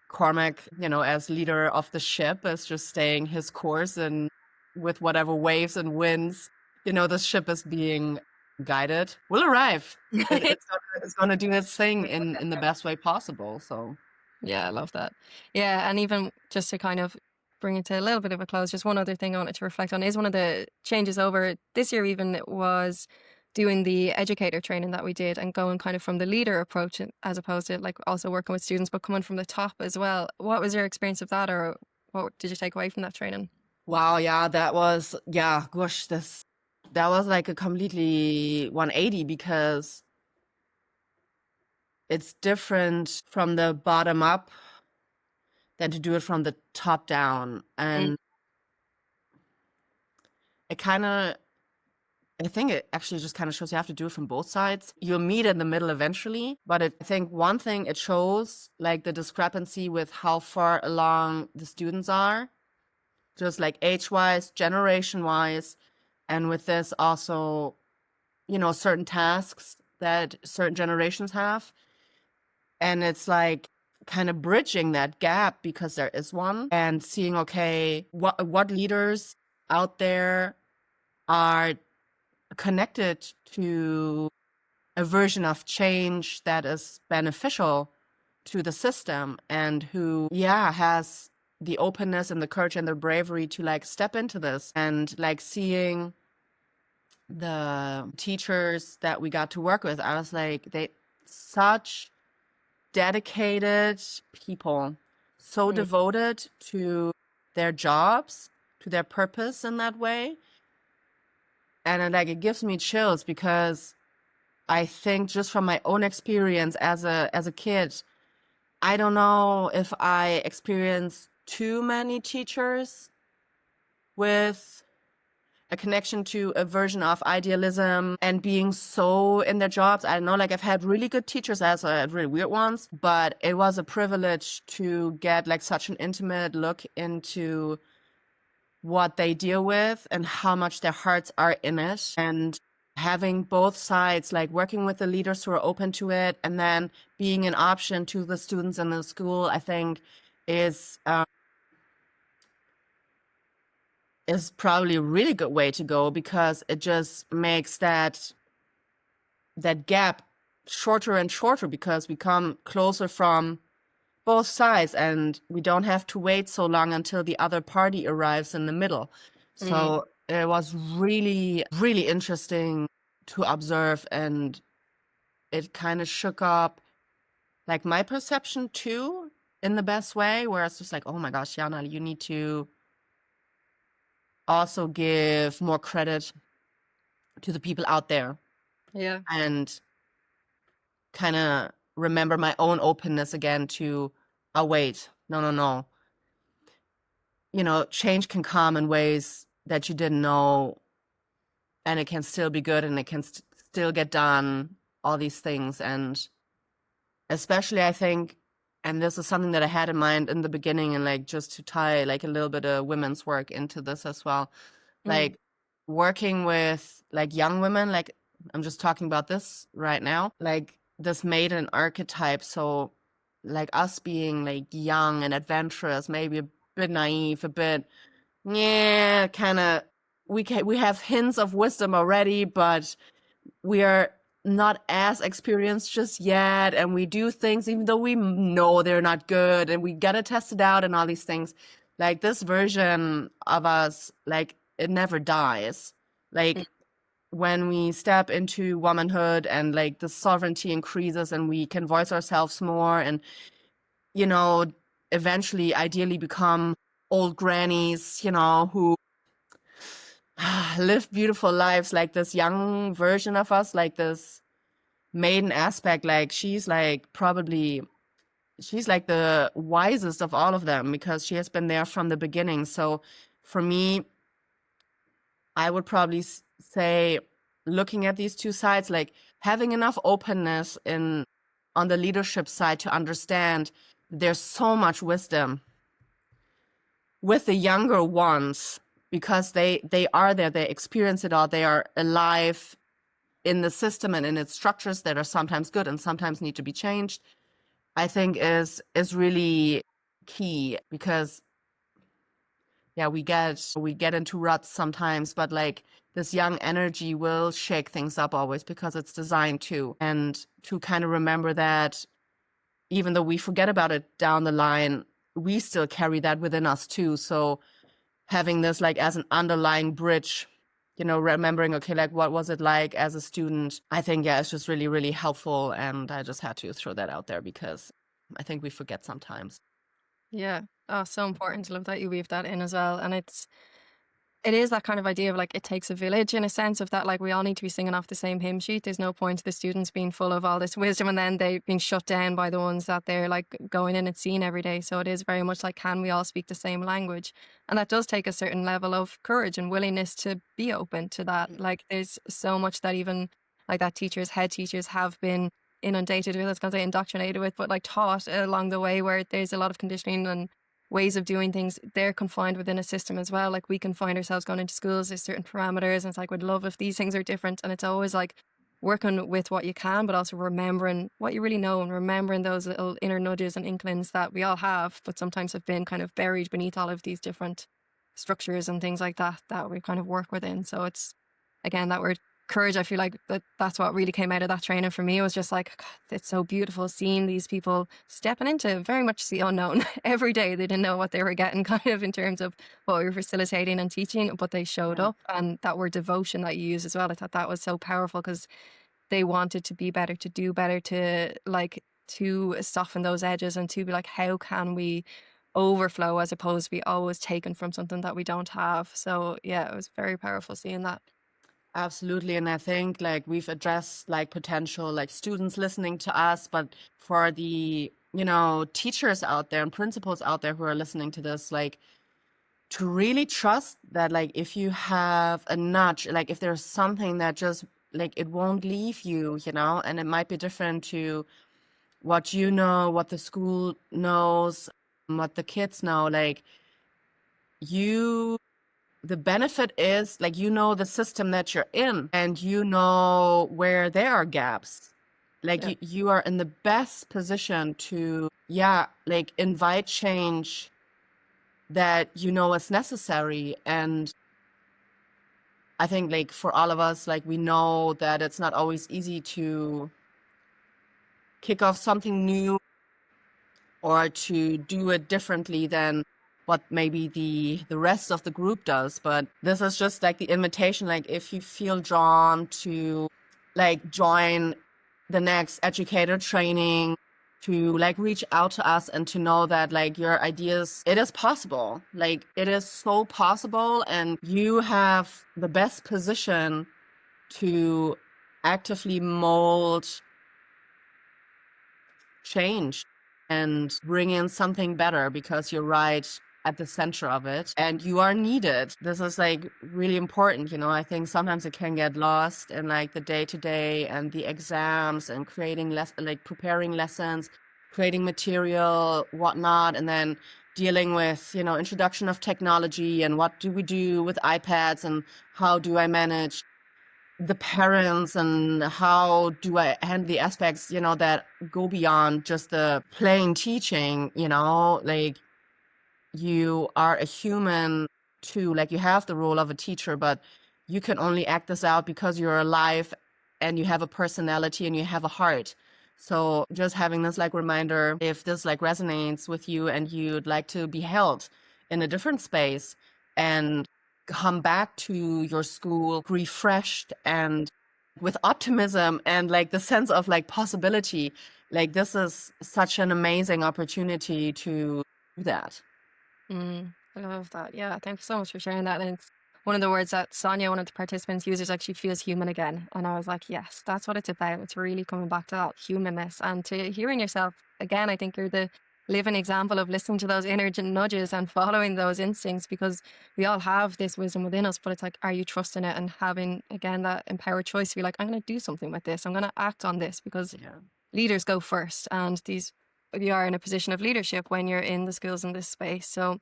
Cormac, as leader of the ship is just staying his course and with whatever waves and winds, the ship is being guided, will arrive. It's gonna do its thing in the best way possible. So Yeah, I love that. Yeah, and even just to kind of bring it to a little bit of a close, just one other thing I wanted to reflect on is one of the changes over this year, even it was doing the educator training that we did and going kind of from the leader approach as opposed to like also working with students, but coming from the top as well. What was your experience of that, or what did you take away from that training? wow, yeah, gosh, that was like a completely 180 because it's different from the bottom up than to do it from the top down. Mm, And it kind of, I think it actually just kind of shows you have to do it from both sides. You'll meet in the middle eventually, but I think one thing it shows like the discrepancy with how far along the students are, just like age-wise, generation-wise, and with this also, certain tasks that certain generations have. And it's like kind of bridging that gap because there is one and seeing, okay, what leaders out there are connected to a version of change that is beneficial to the system and who, yeah, has the openness and the courage and the bravery to like step into this. And like seeing the teachers that we got to work with, I was like, they such dedicated people, so mm, devoted to their jobs, to their purpose in that way. And it gives me chills because I think just from my own experience as a kid, I don't know if I experienced too many teachers with a connection to a version of idealism and being so in their jobs. I don't know, like I've had really good teachers, as I had really weird ones, but it was a privilege to get like such an intimate look into what they deal with and how much their hearts are in it. And having both sides, like working with the leaders who are open to it and then being an option to the students in the school, I think is probably a really good way to go, because it just makes that gap shorter and shorter, because we come closer from both sides and we don't have to wait so long until the other party arrives in the middle. Mm. So it was really, really interesting to observe, and it kind of shook up like my perception too, in the best way, where it's just like, oh my gosh, Jana, you need to also give more credit to the people out there Yeah. and kind of remember my own openness again to, oh wait, no, change can come in ways that you didn't know, and it can still be good, and it can still get done, all these things. And especially I think, and this is something that I had in mind in the beginning, and like just to tie like a little bit of women's work into this as well, Mm. like working with like young women, like I'm just talking about this right now, like this maiden archetype. So like us being like young and adventurous, maybe a bit naive, a bit, yeah, kind of, we have hints of wisdom already, but we are not as experienced just yet, and we do things even though we know they're not good, and we gotta test it out and all these things. Like this version of us, like it never dies. Mm. Like when we step into womanhood and like the sovereignty increases and we can voice ourselves more, and you know eventually ideally become old grannies, who live beautiful lives, like this young version of us, like this maiden aspect, like she's like the wisest of all of them, because she has been there from the beginning. So for me, I would probably say, looking at these two sides, like having enough openness in on the leadership side to understand there's so much wisdom with the younger ones, because they are there, they experience it all, they are alive in the system and in its structures that are sometimes good and sometimes need to be changed, I think is really key. Because yeah, we get into ruts sometimes, but like this young energy will shake things up always, because it's designed to. And to kind of remember that even though we forget about it down the line, we still carry that within us too. So having this like as an underlying bridge, remembering, okay, like what was it like as a student? I think, yeah, it's just really, really helpful. And I just had to throw that out there, because I think we forget sometimes. Yeah. Oh, so important. Love that you weave that in as well. And it is that kind of idea of like it takes a village, in a sense of that, like we all need to be singing off the same hymn sheet. There's no point to the students being full of all this wisdom and then they being shut down by the ones that they're like going in and seeing every day. So it is very much like, can we all speak the same language? And that does take a certain level of courage and willingness to be open to that. Like there's so much that even like that head teachers have been inundated with, I was going to say indoctrinated with, but like taught along the way, where there's a lot of conditioning and ways of doing things. They're confined within a system as well. Like we can find ourselves going into schools, there's certain parameters, and it's like, we'd love if these things are different. And it's always like working with what you can, but also remembering what you really know and remembering those little inner nudges and inklings that we all have, but sometimes have been kind of buried beneath all of these different structures and things like that we kind of work within. So it's, again, that word courage, I feel like that's what really came out of that training for me. It was just like, God, it's so beautiful seeing these people stepping into very much the unknown every day. They didn't know what they were getting kind of in terms of what we were facilitating and teaching, but they showed Yeah. up. And that word devotion that you use as well, I thought that was so powerful, because they wanted to be better, to do better, to soften those edges, and to be like, how can we overflow as opposed to be always taken from something that we don't have. So yeah, it was very powerful seeing that. Absolutely. And I think like we've addressed like potential like students listening to us, but for the teachers out there and principals out there who are listening to this, like, to really trust that, like, if you have a nudge, like if there's something that just like it won't leave you, and it might be different to what what the school knows, what the kids know, like you the benefit is like the system that you're in and where there are gaps. Like Yeah. you are in the best position to, yeah, like invite change that is necessary. And I think like for all of us, like we know that it's not always easy to kick off something new or to do it differently than what maybe the rest of the group does. But this is just like the invitation, like if you feel drawn to like join the next educator training, to like reach out to us and to know that like your ideas, it is possible. Like it is so possible, and you have the best position to actively mold change and bring in something better, because you're right at the center of it and you are needed. This is like really important. I think sometimes it can get lost in like the day to day and the exams and creating like preparing lessons, creating material, whatnot, and then dealing with, introduction of technology and what do we do with iPads and how do I manage the parents and how do I handle the aspects, that go beyond just the plain teaching, like you are a human too. Like you have the role of a teacher, but you can only act this out because you're alive and you have a personality and you have a heart. So just having this like reminder, if this like resonates with you and you'd like to be held in a different space and come back to your school refreshed and with optimism and like the sense of like possibility, like this is such an amazing opportunity to do that. I love that. Yeah, thanks so much for sharing that. And it's one of the words that Sonia, one of the participants, uses, like she feels human again. And I was like, yes, that's what it's about. It's really coming back to that humanness and to hearing yourself again. I think you're the living example of listening to those inner nudges and following those instincts, because we all have this wisdom within us, but it's like, are you trusting it and having, again, that empowered choice to be like, I'm going to do something with this. I'm going to act on this, because Yeah. leaders go first. And you are in a position of leadership when you're in the schools in this space. So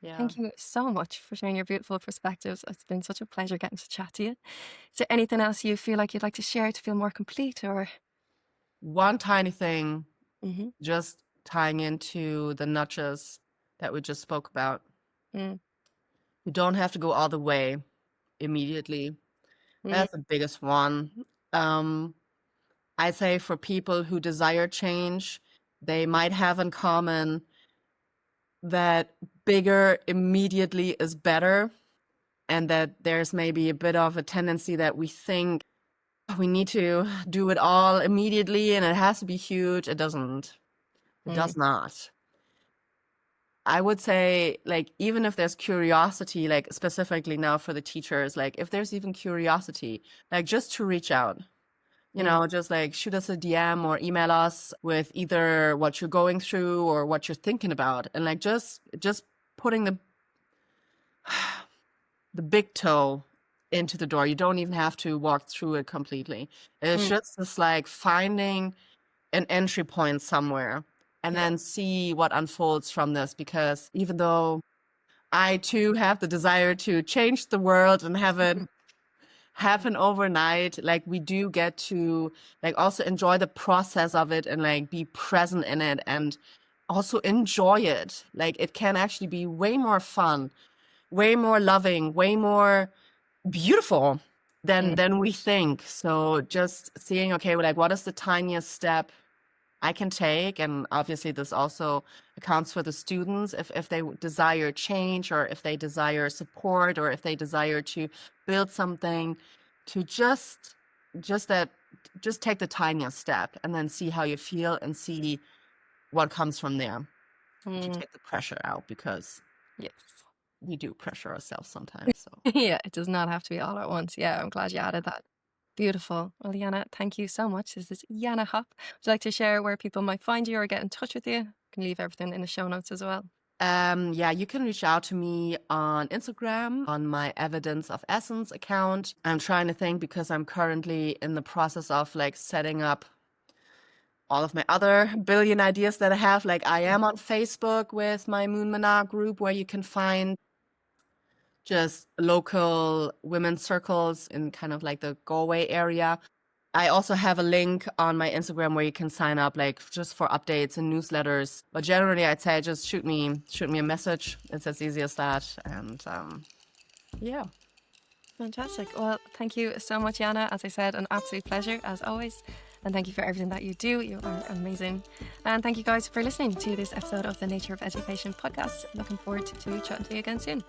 Yeah. thank you so much for sharing your beautiful perspectives. It's been such a pleasure getting to chat to you. Is there anything else you feel like you'd like to share to feel more complete, or? One tiny thing, Mm-hmm. just tying into the nudges that we just spoke about. Mm, You don't have to go all the way immediately. mm, That's the biggest one. Um, I say for people who desire change, they might have in common that bigger immediately is better, and that there's maybe a bit of a tendency that we think, "Oh, we need to do it all immediately and it has to be huge." It doesn't. It mm, does not. I would say, like, even if there's curiosity, like specifically now for the teachers, like if there's even curiosity, like just to reach out, mm, just like shoot us a DM or email us with either what you're going through or what you're thinking about, and like just putting the big toe into the door. You don't even have to walk through it completely. It's mm. just this like finding an entry point somewhere and Yeah. then see what unfolds from this. Because even though I too have the desire to change the world and have it happen overnight, like we do get to like also enjoy the process of it and like be present in it and also enjoy it. Like it can actually be way more fun, way more loving, way more beautiful Mm, than we think. So just seeing, okay, like what is the tiniest step I can take? And obviously this also accounts for the students, if they desire change or if they desire support or if they desire to build something, to just take the tiniest step and then see how you feel and see what comes from there, to mm. take the pressure out, because Yes. we do pressure ourselves sometimes. So Yeah, it does not have to be all at once. Yeah, I'm glad you added that. Beautiful. Well, Jana, thank you so much. This is Jana Hopp. Would you like to share where people might find you or get in touch with you? I can leave everything in the show notes as well. Yeah, you can reach out to me on Instagram, on my Evidence of Essence account. I'm trying to think because I'm currently in the process of like setting up all of my other billion ideas that I have. Like I am on Facebook with my Moon Mana group where you can find just local women's circles in kind of like the Galway area. I also have a link on my Instagram where you can sign up like just for updates and newsletters. But generally I'd say just shoot me a message. It's as easy as that. And yeah. Fantastic. Well, thank you so much, Jana. As I said, an absolute pleasure as always. And thank you for everything that you do. You are amazing. And thank you guys for listening to this episode of the Nature of Education podcast. Looking forward to chatting to you again soon.